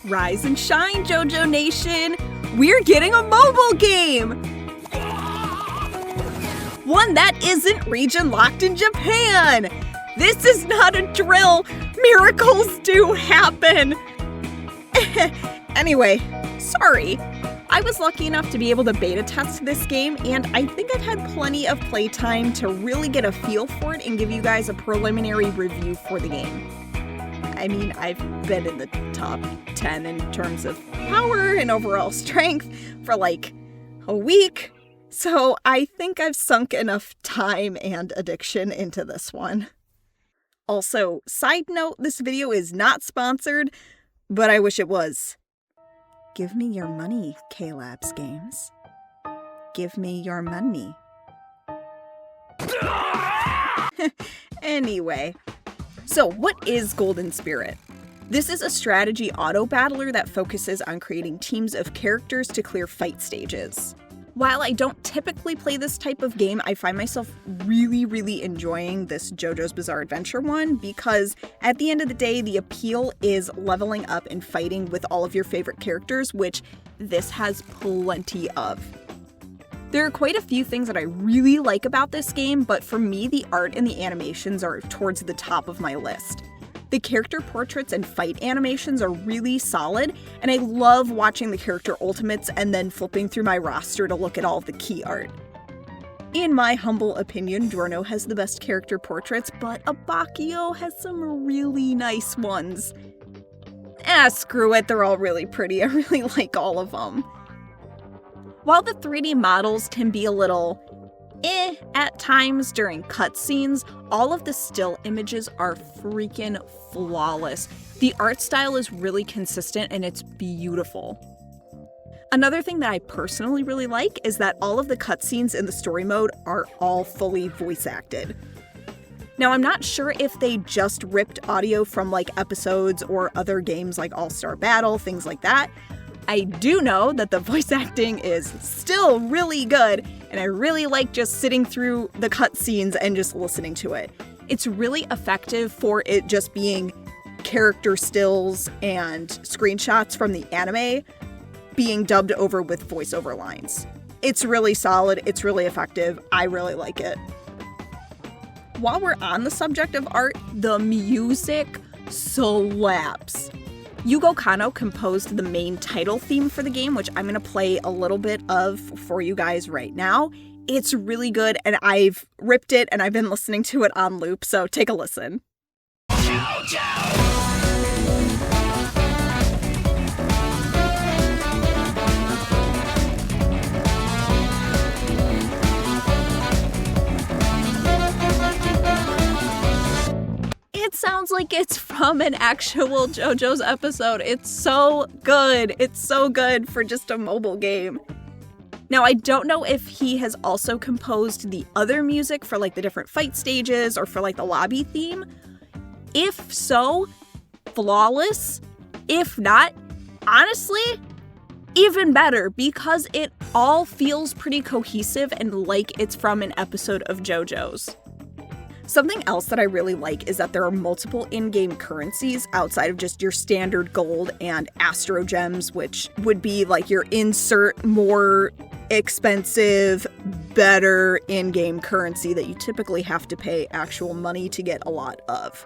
Rise and shine, JoJo Nation! We're getting a mobile game! One that isn't region locked in Japan! This is not a drill! Miracles do happen! Anyway, sorry. I was lucky enough to be able to beta test this game, and I think I've had plenty of playtime to really get a feel for it and give you guys a preliminary review for the game. I mean, I've been in the top 10 in terms of power and overall strength for like a week, so I think I've sunk enough time and addiction into this one. Also, side note, this video is not sponsored, but I wish it was. Give me your money, K-Labs Games. Give me your money. Anyway. So, what is Golden Spirit? This is a strategy auto-battler that focuses on creating teams of characters to clear fight stages. While I don't typically play this type of game, I find myself really enjoying this JoJo's Bizarre Adventure one because at the end of the day, the appeal is leveling up and fighting with all of your favorite characters, which this has plenty of. There are quite a few things that I really like about this game, but for me, the art and the animations are towards the top of my list. The character portraits and fight animations are really solid, and I love watching the character ultimates and then flipping through my roster to look at all of the key art. In my humble opinion, Giorno has the best character portraits, but Abakio has some really nice ones. Screw it, they're all really pretty. I really like all of them. While the 3D models can be a little at times during cutscenes, all of the still images are freaking flawless. The art style is really consistent and it's beautiful. Another thing that I personally really like is that all of the cutscenes in the story mode are all fully voice acted. Now, I'm not sure if they just ripped audio from like episodes or other games like All-Star Battle, things like that. I do know that the voice acting is still really good, and I really like just sitting through the cutscenes and just listening to it. It's really effective for it just being character stills and screenshots from the anime being dubbed over with voiceover lines. It's really solid, it's really effective, I really like it. While we're on the subject of art, the music slaps. Yugo Kanno composed the main title theme for the game, which I'm going to play a little bit of for you guys right now. It's really good, and I've ripped it, and I've been listening to it on loop, so take a listen. JoJo! It sounds like it's from an actual JoJo's episode. It's so good. It's so good for just a mobile game. Now, I don't know if he has also composed the other music for like the different fight stages or for like the lobby theme. If so, flawless. If not, honestly, even better because it all feels pretty cohesive and like it's from an episode of JoJo's. Something else that I really like is that there are multiple in-game currencies outside of just your standard gold and astro gems, which would be like your insert more expensive, better in-game currency that you typically have to pay actual money to get a lot of.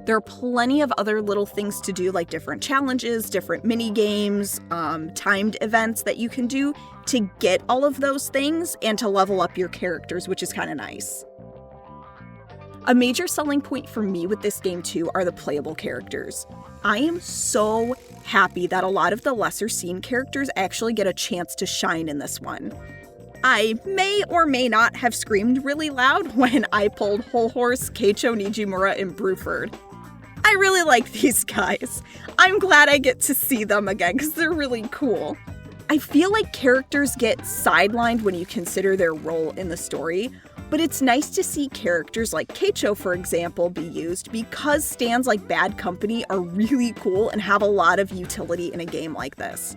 There are plenty of other little things to do, like different challenges, different mini games, timed events that you can do to get all of those things and to level up your characters, which is kind of nice. A major selling point for me with this game too are the playable characters. I am so happy that a lot of the lesser seen characters actually get a chance to shine in this one. I may or may not have screamed really loud when I pulled Whole Horse, Keicho Nijimura, and Bruford. I really like these guys. I'm glad I get to see them again because they're really cool. I feel like characters get sidelined when you consider their role in the story, but it's nice to see characters like Keicho, for example, be used because stands like Bad Company are really cool and have a lot of utility in a game like this.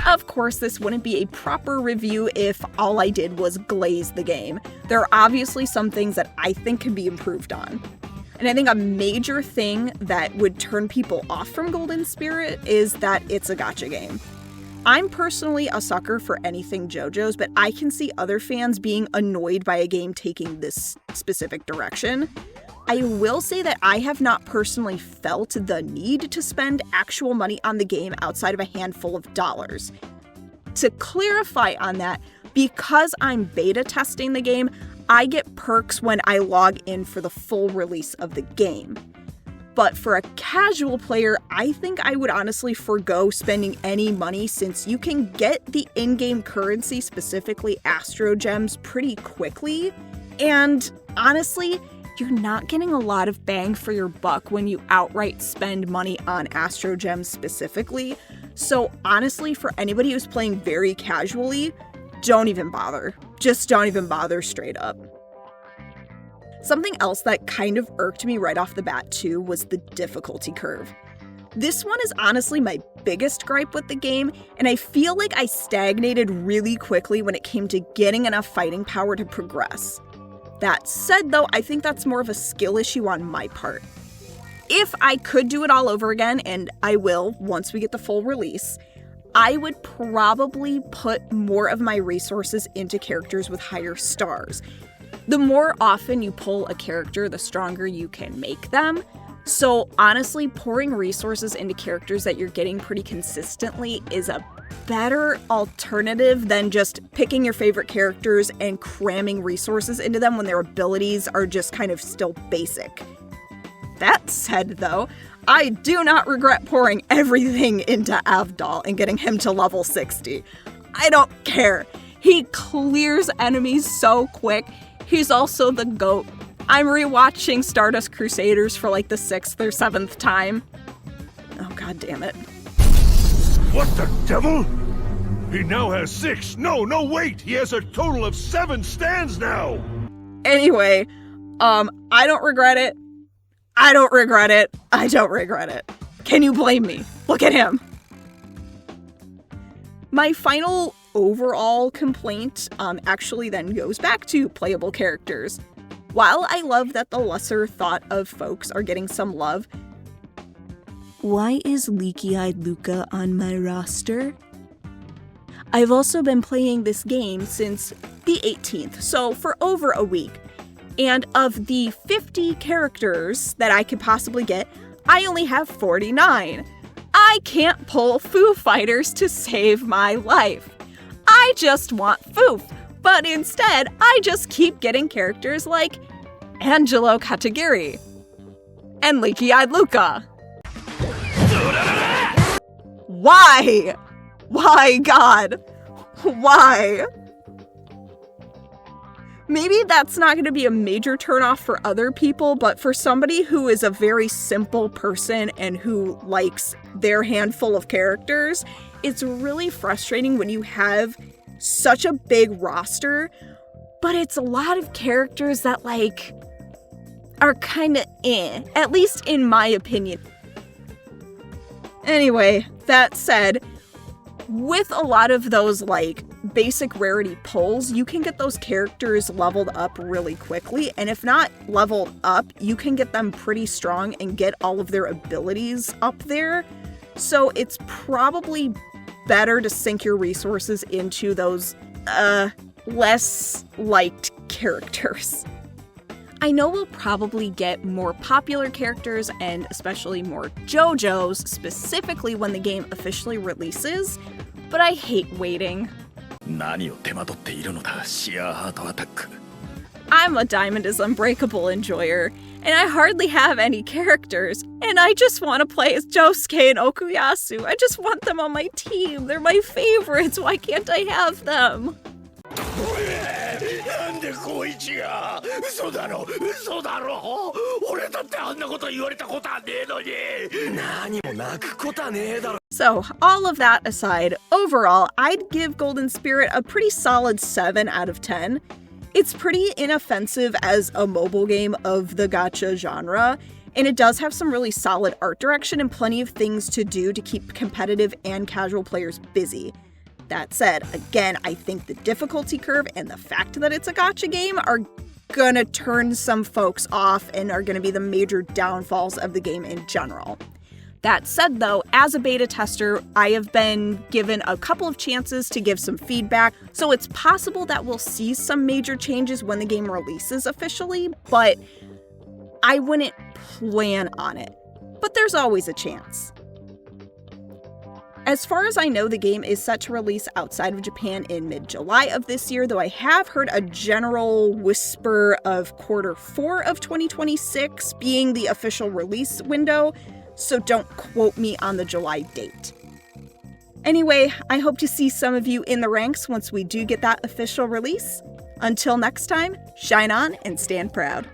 Of course, this wouldn't be a proper review if all I did was glaze the game. There are obviously some things that I think can be improved on. And I think a major thing that would turn people off from Golden Spirit is that it's a gacha game. I'm personally a sucker for anything JoJo's, but I can see other fans being annoyed by a game taking this specific direction. I will say that I have not personally felt the need to spend actual money on the game outside of a handful of dollars. To clarify on that, because I'm beta testing the game, I get perks when I log in for the full release of the game. But for a casual player, I think I would honestly forgo spending any money since you can get the in-game currency, specifically Astro Gems, pretty quickly. And honestly, you're not getting a lot of bang for your buck when you outright spend money on Astro Gems specifically. So honestly, for anybody who's playing very casually, don't even bother. Just don't even bother straight up. Something else that kind of irked me right off the bat too was the difficulty curve. This one is honestly my biggest gripe with the game, and I feel like I stagnated really quickly when it came to getting enough fighting power to progress. That said though, I think that's more of a skill issue on my part. If I could do it all over again, and I will once we get the full release, I would probably put more of my resources into characters with higher stars. The more often you pull a character, the stronger you can make them. So honestly, pouring resources into characters that you're getting pretty consistently is a better alternative than just picking your favorite characters and cramming resources into them when their abilities are just kind of still basic. That said though, I do not regret pouring everything into Avdol and getting him to level 60. I don't care. He clears enemies so quick. He's also the GOAT. I'm rewatching Stardust Crusaders for like the 6th or 7th time. Oh, god damn it. What the devil? He now has 6. No, wait! He has a total of 7 stands now! Anyway, I don't regret it. I don't regret it. I don't regret it. Can you blame me? Look at him. My final overall complaint actually then goes back to playable characters. While I love that the lesser thought of folks are getting some love, why is Leaky-Eyed Luca on my roster? I've also been playing this game since the 18th, so for over a week. And of the 50 characters that I could possibly get, I only have 49. I can't pull Foo Fighters to save my life. I just want Foof, but instead, I just keep getting characters like Angelo Katagiri and Leaky-Eyed Luca. Why? Why, God? Why? Maybe that's not going to be a major turnoff for other people, but for somebody who is a very simple person and who likes their handful of characters, it's really frustrating when you have such a big roster, but it's a lot of characters that, like, are kind of at least in my opinion. Anyway, that said, with a lot of those, like, basic rarity pulls, you can get those characters leveled up really quickly, and if not leveled up, you can get them pretty strong and get all of their abilities up there. So it's probably better to sink your resources into those, less liked characters. I know we'll probably get more popular characters and especially more JoJo's, specifically when the game officially releases, but I hate waiting. I'm a Diamond is Unbreakable enjoyer, and I hardly have any characters, and I just want to play as Josuke and Okuyasu. I just want them on my team. They're my favorites. Why can't I have them? So, all of that aside, overall, I'd give Golden Spirit a pretty solid 7 out of 10. It's pretty inoffensive as a mobile game of the gacha genre, And it does have some really solid art direction and plenty of things to do to keep competitive and casual players busy. That said, again, I think the difficulty curve and the fact that it's a gacha game are gonna turn some folks off and are gonna be the major downfalls of the game in general. That said, though, as a beta tester, I have been given a couple of chances to give some feedback, so it's possible that we'll see some major changes when the game releases officially, but I wouldn't plan on it. But there's always a chance. As far as I know, the game is set to release outside of Japan in mid-July of this year, though I have heard a general whisper of Q4 of 2026 being the official release window, so don't quote me on the July date. Anyway, I hope to see some of you in the ranks once we do get that official release. Until next time, shine on and stand proud.